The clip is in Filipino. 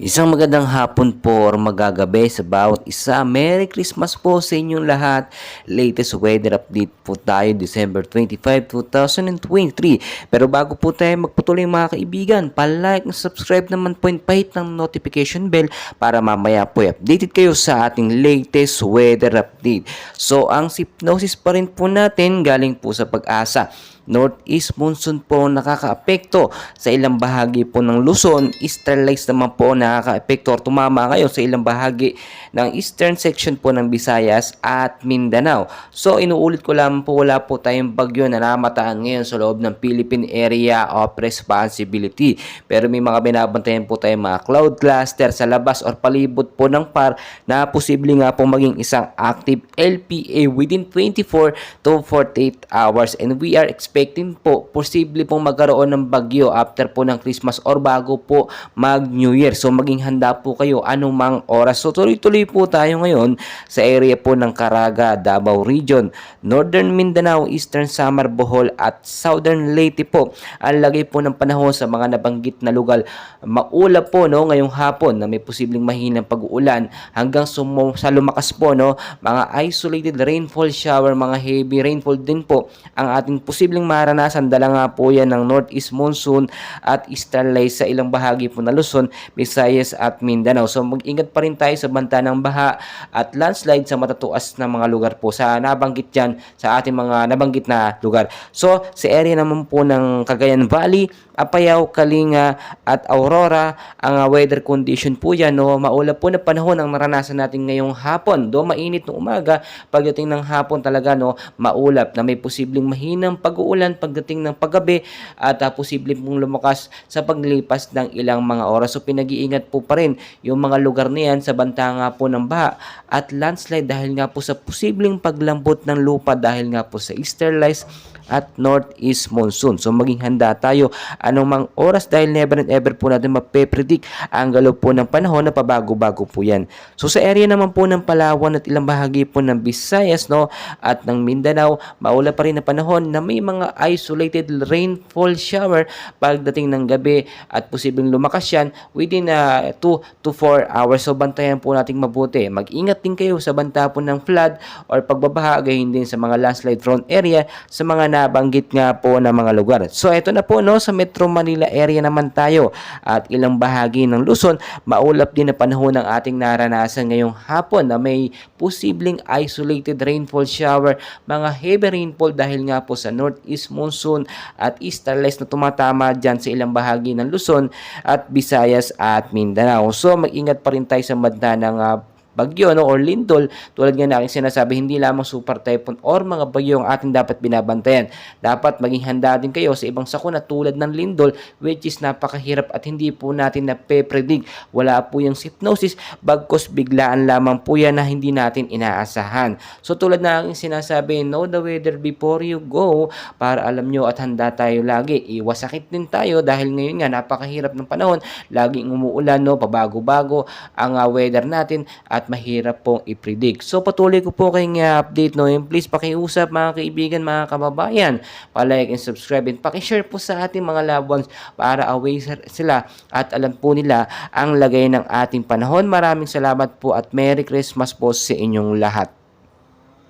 Isang magandang hapon po or magagabi sa bawat isa. Merry Christmas po sa inyong lahat. Latest weather update po tayo December 25, 2023. Pero bago po tayo magpatuloy mga kaibigan, pa-like and subscribe naman po and pahit ng notification bell para mamaya po updated kayo sa ating latest weather update. So ang hypnosis pa rin po natin galing po sa Pag-asa. Northeast monsoon po nakakaapekto sa ilang bahagi po ng Luzon. Easterlights naman po nakakaapekto or tumama ngayon sa ilang bahagi ng eastern section po ng Visayas at Mindanao. So inuulit ko lang po, wala po tayong bagyo na namataan ngayon sa loob ng Philippine Area of Responsibility. Pero may mga binabantayan po tayong mga cloud cluster sa labas or palibot po ng PAR na posible nga po maging isang active LPA within 24 to 48 hours, and we are expecting po posible pong magkaroon ng bagyo after po ng Christmas or bago po mag New Year. So maging handa po kayo anumang oras. So tuloy-tuloy po tayo ngayon sa area po ng Caraga, Davao Region, Northern Mindanao, Eastern Samar, Bohol at Southern Leyte po. Ang lagay po ng panahon sa mga nabanggit na lugar, maulap po ngayong hapon na may posibleng mahinang pag-uulan hanggang sa lumakas po mga isolated rainfall shower, mga heavy rainfall din po ang ating posibleng maranasan. Dala nga po yan ng Northeast monsoon at easterlights sa ilang bahagi po na Luzon, Visayas at Mindanao. So mag-ingat pa rin tayo sa banta ng baha at landslide sa matatuas na mga lugar po sa nabanggit dyan sa ating mga nabanggit na lugar. So sa area naman po ng Cagayan Valley, Apayao, Kalinga at Aurora, ang weather condition po yan, maulap po na panahon ang naranasan natin ngayong hapon. Do mainit ng umaga, pagdating ng hapon talaga maulap na may posibleng mahinang pag-uulan pagdating ng paggabi at posibleng pong lumakas sa paglipas ng ilang mga oras. So pinag-iingat po pa rin yung mga lugar na yan sa banta nga po ng baha at landslide dahil nga po sa posibleng paglambot ng lupa dahil nga po sa easterlights at northeast monsoon. So maging handa tayo anumang oras dahil never and ever po natin mape-predict ang galaw po ng panahon na pabago-bago po yan. So sa area naman po ng Palawan at ilang bahagi po ng Visayas at ng Mindanao, maula pa rin na panahon na may mga isolated rainfall shower pagdating ng gabi at posibleng lumakas yan within 2 to 4 hours. So bantayan po nating mabuti. Mag-ingat din kayo sa banta po ng flood or pagbabaha, gayon din sa mga landslide prone area sa mga nabanggit nga po na mga lugar. So ito na po sa Metro Manila area naman tayo at ilang bahagi ng Luzon, maulap din na panahon ng ating naranasan ngayong hapon na may posibleng isolated rainfall shower, mga heavy rainfall dahil nga po sa northeast monsoon at easterlights na tumatama dyan sa ilang bahagi ng Luzon at Visayas at Mindanao. So mag-ingat pa rin tayo sa banta ng bagyo or lindol. Tulad nga na aking sinasabi, hindi lamang super typhoon or mga bagyo ang ating dapat binabantayan. Dapat maging handa din kayo sa ibang sakuna tulad ng lindol, which is napakahirap at hindi po natin nape-predict. Wala po yung hypnosis, bagkos biglaan lamang po yan na hindi natin inaasahan. So tulad na aking sinasabi, know the weather before you go para alam nyo at handa tayo lagi. Iwas sakit din tayo dahil ngayon nga napakahirap ng panahon, laging umuulan, pabago-bago ang weather natin at mahirap pong i-predict. So patuloy ko po kayong update please pakiusap mga kaibigan, mga kababayan, pa-like and subscribe and paki-share po sa ating mga loved ones para aware sila at alam po nila ang lagay ng ating panahon. Maraming salamat po at Merry Christmas po sa inyong lahat.